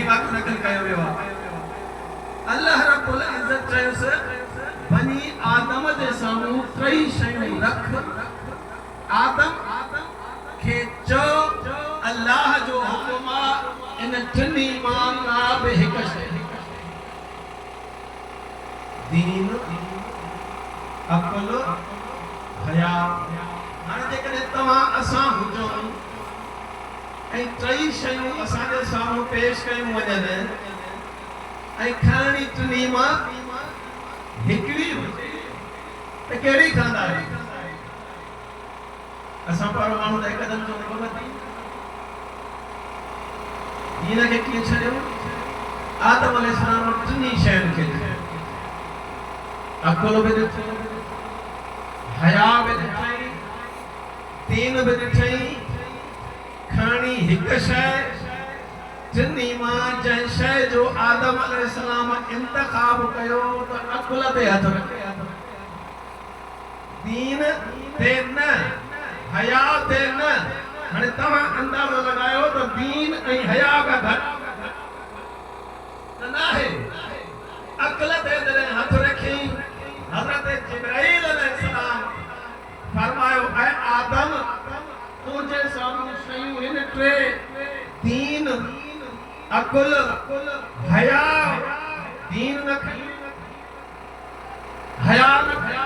वाक़ नक़ल कयो वियो आहे। अल्लाह रब्बुल इज़्ज़त चयोसि बनी आदम जे साम्हूं टई शयूं रख। आदम खे चओ अल्लाह जो हुकुम आहे इन टिनी मां का बि हिकु शइ दीन अक़ुल हया। हाणे जेकॾहिं तव्हां असां हुजूं ऐं टई शयूं असांजे साम्हूं पेश कयूं वञनि ऐं खणणी टिनी मां हिकिड़ी हुजे त कहिड़ी खणंदा? असां पर माण्हू त हिकदमि चवंदो भॻवती हिन खे कीअं छॾियो? आदम अलैहिस्सलाम टिनी शयुनि खे अकुल बि ॾिठई, हया बि ॾिठई, दीन बि ॾिठई, खणी हिकु शइ टिनी मां जंहिं शइ जो आदम अलैहिस्सलाम इंतखाब कयो त अकुल ते हथ रखे, दीन ते न, हया ते न। हाणे तव्हां अंदाज़ो लगायो त दीन ऐं हया का घटि त न आहे। अकुल ते जॾहिं हथ रखी हज़रत जिब्राईल अलैहिस्सलाम फरमायो ऐ आदम तुंहिंजे साम्हूं शयूं हिन टे दीन अकुल हया। दीन न खई, हया न खई,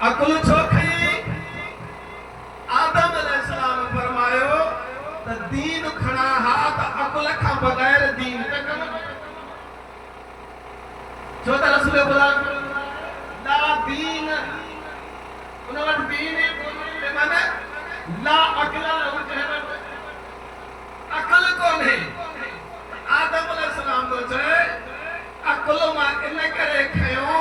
अकुल छो खई? आदम अलैहिस्सलाम फरमायो त दीन खणा हा त अकुल खां बग़ैर दीन न कम। छो त रसूल खुदा ला दीन उन वटि दीन ई माने ला अकुल हुजे, अकुल कोन्हे। आदम अलैहिस्सलाम तो चए अकुल मां इन करे खयो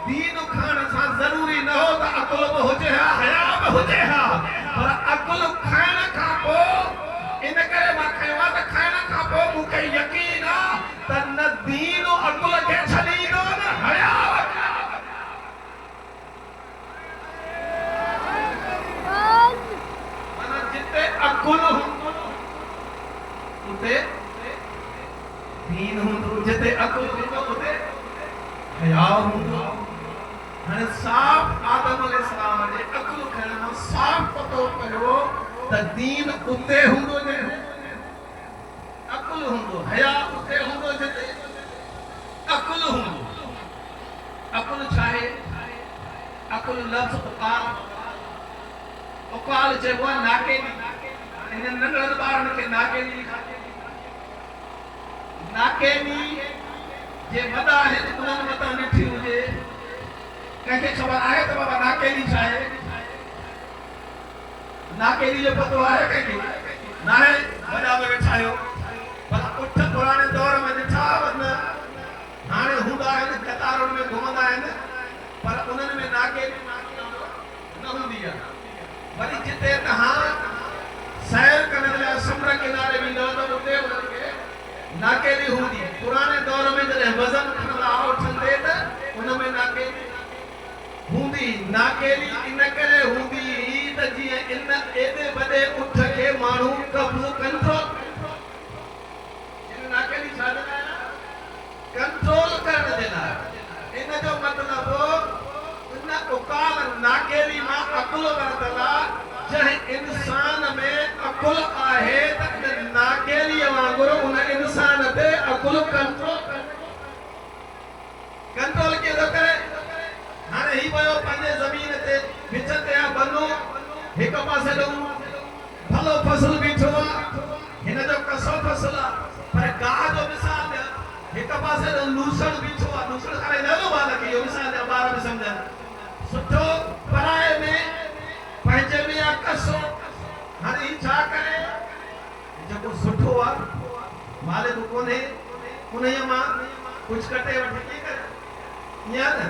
दीन खणण सां ज़रूरी न हो त अकुल बि हुजे हा, हया बि हुजे हा, पर अकुल खाइण खां पोइ इन करे मां खयो आहे त खाइण खां पोइ मूंखे यकीन आहे त न दीन अकुल खे छॾींदो न हया। माना जिते अकुल हूंदो उते दीन हूंदो, जिते अकुल हूंदो उते हया हूंदो। हाणे साफ़ आदम अलैहिस्सलाम जे अकुल खणण मां साफ़ पतो पियो त दीन उते हूंदो जिते अकुल हूंदो, हया उते हूंदो जिते अकुल हूंदो। अकुल छा आहे? अकुल लफ़्ज़ उकाल, उकाल चइबो आहे नाकेली। इन नंढड़नि ॿारनि खे नाकेली, नाकेली जे वॾा आहिनि उन्हनि मथां ॾिठी हुजे। कंहिंखे ख़बर आहे त बाबा नाकेली छा आहे? नाकेली जो पतो आहे कंहिंखे? न आहे? वॾा में वेठा आहियो भला उठ पुराणे दौर में ॾिठा वञ, हाणे हूंदा आहिनि कतारुनि में घुमंदा आहिनि, पर उन्हनि में नाकेली न हूंदी आहे। वरी जिते तव्हां सैर करण लाइ समुंड किनारे वेंदव त उते उन्हनि खे नाकेली हूंदी। पुराणे दौर में जॾहिं वज़न खणंदा उठंदे त उन में नाकेली हूंदी। नाकेली इन करे हूंदी त जीअं इन एॾे वॾे उठ खे माण्हू कब्ज़ कंट्रोल, नाकेली छा जे लाइ? कंट्रोल करण जे लाइ। इन जो मतिलबु इन उकाल नाकेली मां अकुल वरतल आहे। जंहिं इंसान में अकुल आहे त इन नाकेलीअ वांगुरु उन इंसान ते अकुल कंट्रोल कीअं थो करे? हाणे ही वियो पंहिंजे ज़मीन ते विच ते आहे बनो, हिकु पासे ॾों भलो फसल बीठो आहे, हिन जो कसो फसल आहे, पर गाह जो मिसाल ॾियां, हिकु पासे ॾों लूसण बीठो आहे। लूसण हाणे नंढो बालक इहो मिसाल ॾियां, ॿार बि सम्झनि। सुठो पराए में पंहिंजे में आहे कसो। हाणे ही छा करे? जेको सुठो आहे मालिक कोन्हे उन्हीअ मां कुझु कटे वठी कीअं करे ईअं न,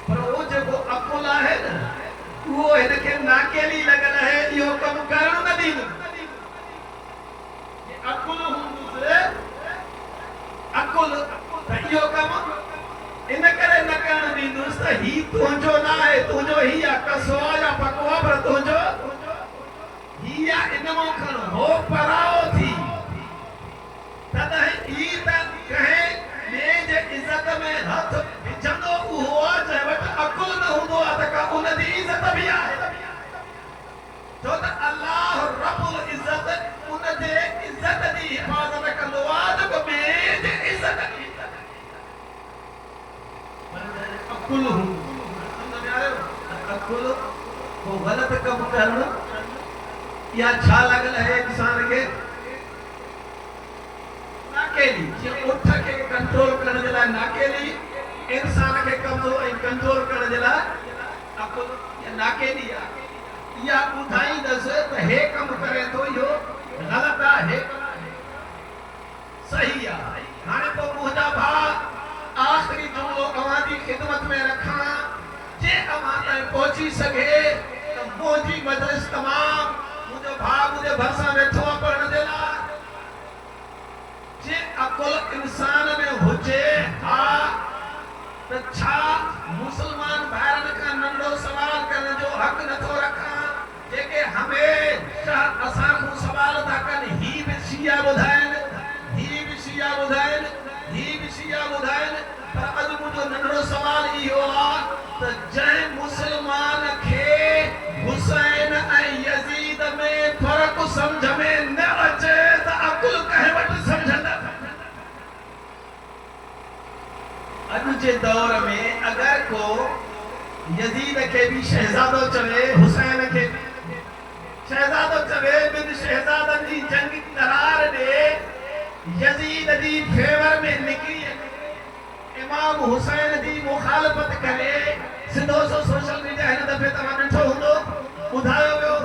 पर वो जेको अकुल आहे न वो हिनखे नाकेली लॻल आहे, इहो कमु करणु न ॾींदो। अकुल हूंदुसि अकुल त इहो कमु इन करे न करणु ॾींदुसि त ही तुंहिंजो न आहे, तुंहिंजो ही आहे कसो आहे या पको आहे, पर तुंहिंजो ही आहे, इन मां खणो हो पराओ थी तॾहिं करना या छा लगल है इंसान के नाकेली जे उठ के कंट्रोल करने जे लाइ नाकेली इंसान के कमजोर कंट्रोल करने जे लाइ अकुल या नाकेली या बुधाई दस त हे कम करे तो यो गलत है हे सही है हाने तो मुझा भा आखिरी जुमलो अवादी खिदमत में रखा जे अवां ताईं पहुंची सके तो मोजी मदरस तमाम मुझो भा मुझे भरसा वेठो पढ़ने जे लाइ जे अकुल इंसान में हुजे हा त छा मुसलमान भाइरनि खां नंढो सवाल करण जो हक़ नथो रखां जेके हमेशा असां खां सवाल था कनि ही बि शिया ॿुधाइनि ही बि शिया ॿुधाइनि ही बि शिया ॿुधाइनि पर अॼु मुंहिंजो नंढड़ो सवाल इहो आहे त जंहिं मुसलमान खे हुसैन ऐं यज़ीद में फ़र्क़ु सम्झ में न अचे त अकुल कंहिं वटि सम्झंदा अॼु जे दौर में अगर को यजीद के भी शहजादो चवे हुसैन के भी शहजादो चवे बिन शहजादन जी जंग करार दे यजीद जी फेवर में निकली इमाम हुसैन जी मुखालफत करे सिधो सो सोशल मीडिया हिन दफे तव्हां ॾिठो हूंदो ॿुधायो वियो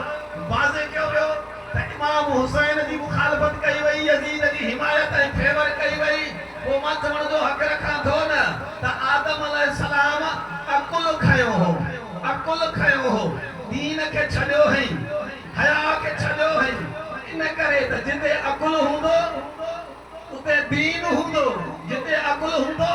वाज़े कयो वियो त इमाम हुसैन जी मुखालफत कई वई यजीद जी हिमायत ऐं फेवर कई वई वो मां चवण जो हक़ रखां थो न त आदम अलैहिस्सलाम अकुल खयो हो दीन के छॾियो हई हया के छॾियो हई इन करे त जिते अकुल हूंदो उते दीन हूंदो जिते अकुल हूंदो